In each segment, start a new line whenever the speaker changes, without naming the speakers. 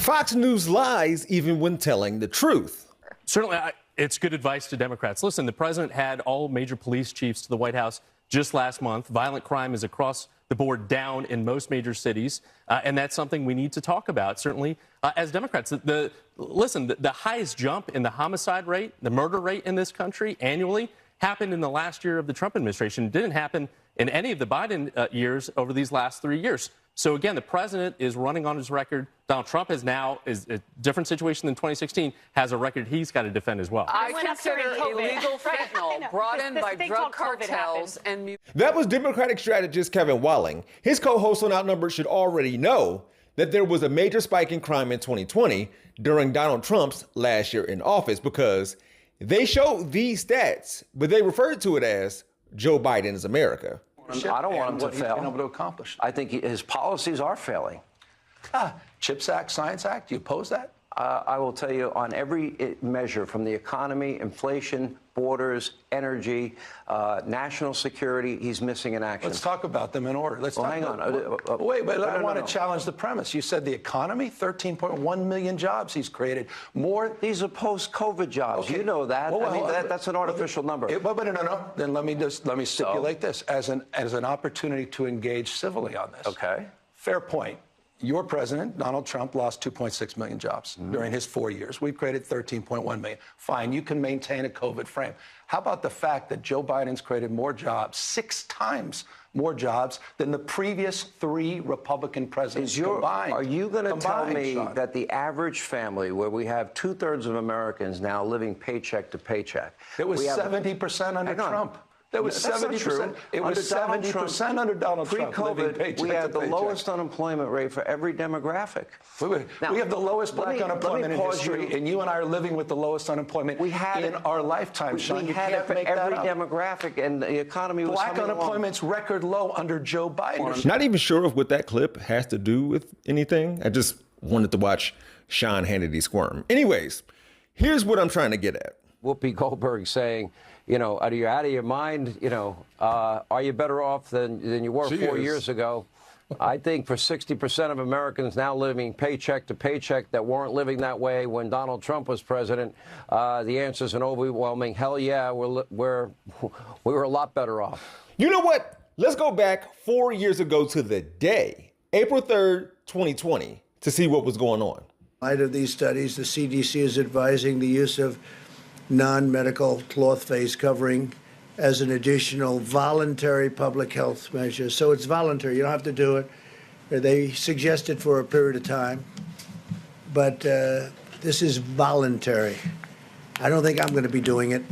Fox News lies even when telling the truth.
Certainly, it's good advice to Democrats. Listen, the president had all major police chiefs to the White House just last month. Violent crime is across the board down in most major cities, and that's something we need to talk about, certainly, as Democrats. Listen, the highest jump in the homicide rate, the murder rate in this country annually happened in the last year of the Trump administration. It didn't happen in any of the Biden years over these last 3 years. So, again, the president is running on his record. Donald Trump is a different situation than 2016, has a record he's got to defend as well.
I consider illegal fentanyl brought in by drug cartels and...
That was Democratic strategist Kevin Walling. His co-host on Outnumbered should already know that there was a major spike in crime in 2020 during Donald Trump's last year in office because they showed these stats, but they referred to it as Joe Biden's America.
I don't want him to fail.
Been able to accomplish.
I think his policies are failing.
CHIPS Act, Science Act, do you oppose that?
I will tell you on every measure from the economy, inflation, borders, energy, national security, he's missing in action.
Let's talk about them in order. Let's talk
hang on.
Wait, but I want to challenge the premise. You said the economy, 13.1 million jobs he's created. More.
These are post-COVID jobs. Okay. You know that.
Well,
I mean, that's an artificial number.
No. Then let me stipulate this as an opportunity to engage civilly on this.
Okay.
Fair point. Your president, Donald Trump, lost 2.6 million jobs during his 4 years. We've created 13.1 million. Fine, you can maintain a COVID frame. How about the fact that Joe Biden's created more jobs, 6 times more jobs than the previous 3 Republican presidents combined?
Are you going to tell me
Sean,
that the average family, where we have 2/3 of Americans now living paycheck to paycheck,
it was 70% under Trump? That was 70%. It was 70% under Donald Trump.
Pre-COVID, we had the lowest unemployment rate for every demographic.
We have the lowest black unemployment in history, and you and I are living with the lowest unemployment in our lifetime, Sean.
We had it for every demographic, and the economy was
black unemployment's record low under Joe Biden.
Not even sure of what that clip has to do with anything. I just wanted to watch Sean Hannity squirm. Anyways, here's what I'm trying to get at.
Whoopi Goldberg saying, are you out of your mind? Are you better off than you were 4 years ago? I think for 60% of Americans now living paycheck to paycheck that weren't living that way when Donald Trump was president, the answer is an overwhelming hell yeah, we were a lot better off. You
know what? Let's go back 4 years ago to the day, April 3rd, 2020, to see what was going on.
In light of these studies, the CDC is advising the use of non-medical cloth face covering as an additional voluntary public health measure. So it's voluntary. You don't have to do it. They suggest it for a period of time, but this is voluntary. I don't think I'm going to be doing it.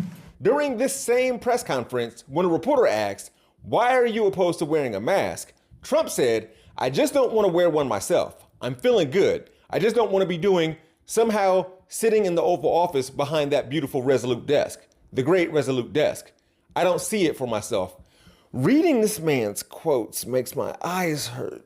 During this same press conference, when a reporter asked, "Why are you opposed to wearing a mask?" Trump said, "I just don't want to wear one myself. I'm feeling good. I just don't want to be doing somehow sitting in the Oval Office behind that beautiful Resolute desk, the great Resolute desk. I don't see it for myself." Reading this man's quotes makes my eyes hurt.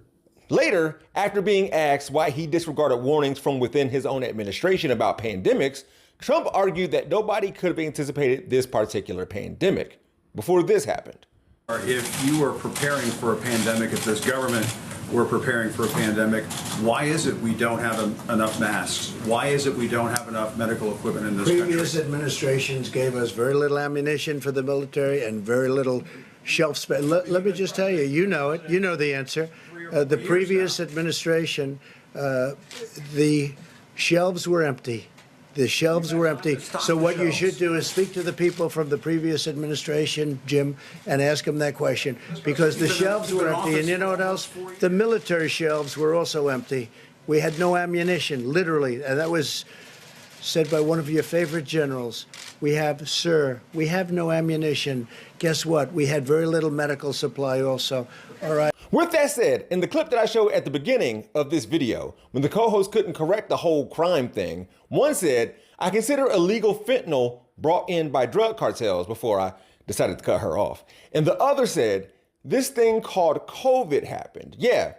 Later, after being asked why he disregarded warnings from within his own administration about pandemics, Trump argued that nobody could have anticipated this particular pandemic before this happened.
If you are preparing for a pandemic, if this government were preparing for a pandemic, why is it we don't have enough masks? Why is it we don't have enough medical equipment in this country?
Previous administrations gave us very little ammunition for the military and very little shelf space. Let me just tell you, you know it. You know the answer. The previous administration, the shelves were empty. The shelves were empty. So what you should do is speak to the people from the previous administration, Jim, and ask them that question, because the shelves were empty. And you know what else? The military shelves were also empty. We had no ammunition, literally. And that was said by one of your favorite generals. We have no ammunition. Guess what? We had very little medical supply also. All right.
With that said, in the clip that I showed at the beginning of this video, when the co-host couldn't correct the whole crime thing, one said, "I consider illegal fentanyl brought in by drug cartels," before I decided to cut her off. And the other said, "This thing called COVID happened." Yeah,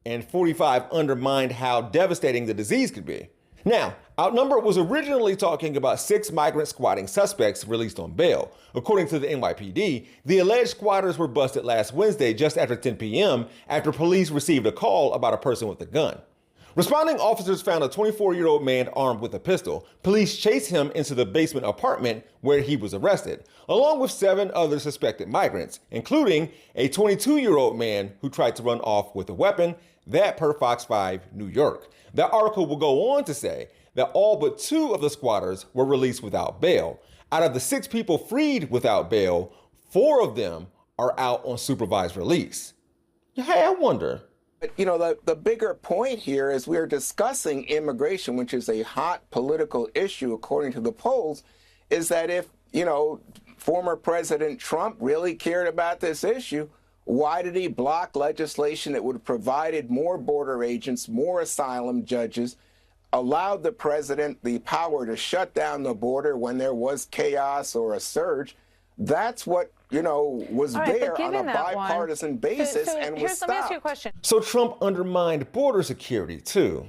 and 45 undermined how devastating the disease could be. Now, Outnumbered was originally talking about 6 migrant squatting suspects released on bail. According to the NYPD, the alleged squatters were busted last Wednesday just after 10 p.m. after police received a call about a person with a gun. Responding officers found a 24-year-old man armed with a pistol. Police chased him into the basement apartment where he was arrested, along with 7 other suspected migrants, including a 22-year-old man who tried to run off with a weapon, that per Fox 5 New York. The article will go on to say that all but 2 of the squatters were released without bail. Out of the 6 people freed without bail, 4 of them are out on supervised release. Hey, I wonder.
But, you know, the bigger point here is we're discussing immigration, which is a hot political issue, according to the polls, is that if, you know, former President Trump really cared about this issue, why did he block legislation that would have provided more border agents, more asylum judges, allowed the president the power to shut down the border when there was chaos or a surge? That's what, you know, was there on a bipartisan basis and was stopped.
Let me ask you a question.
So Trump undermined border security too.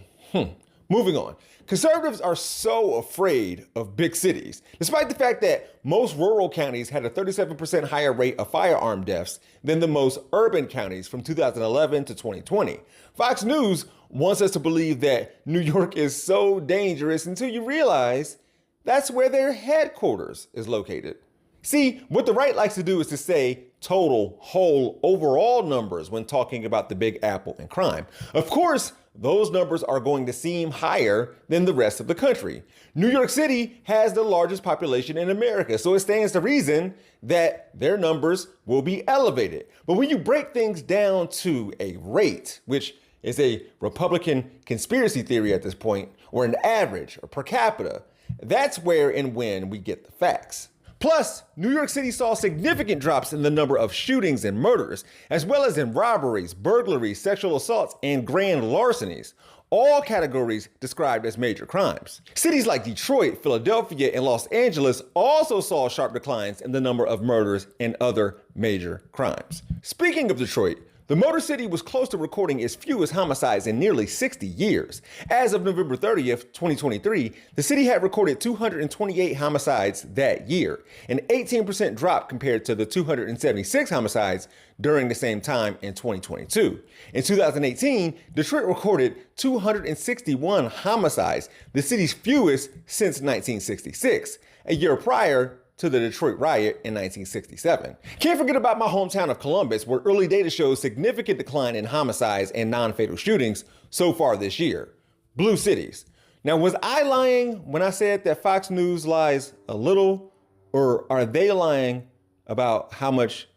Moving on. Conservatives are so afraid of big cities, despite the fact that most rural counties had a 37% higher rate of firearm deaths than the most urban counties from 2011 to 2020. Fox News wants us to believe that New York is so dangerous until you realize that's where their headquarters is located. See, what the right likes to do is to say total, whole, overall numbers when talking about the Big Apple and crime. Of course, those numbers are going to seem higher than the rest of the country. New York City has the largest population in America, so it stands to reason that their numbers will be elevated. But when you break things down to a rate, which is a Republican conspiracy theory at this point, or an average or per capita, that's where and when we get the facts. Plus, New York City saw significant drops in the number of shootings and murders, as well as in robberies, burglaries, sexual assaults, and grand larcenies, all categories described as major crimes. Cities like Detroit, Philadelphia, and Los Angeles also saw sharp declines in the number of murders and other major crimes. Speaking of Detroit, the Motor City was close to recording its fewest homicides in nearly 60 years. As of November 30th, 2023, the city had recorded 228 homicides that year, an 18% drop compared to the 276 homicides during the same time in 2022. In 2018, Detroit recorded 261 homicides, the city's fewest since 1966, a year prior to the Detroit riot in 1967. Can't forget about my hometown of Columbus, where early data shows significant decline in homicides and non-fatal shootings so far this year. Blue cities. Now, was I lying when I said that Fox News lies a little, or are they lying about how much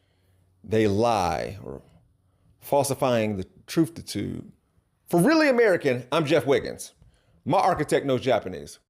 they lie or falsifying the truth-to-tube? For Really American, I'm Jeff Wiggins. My architect knows Japanese.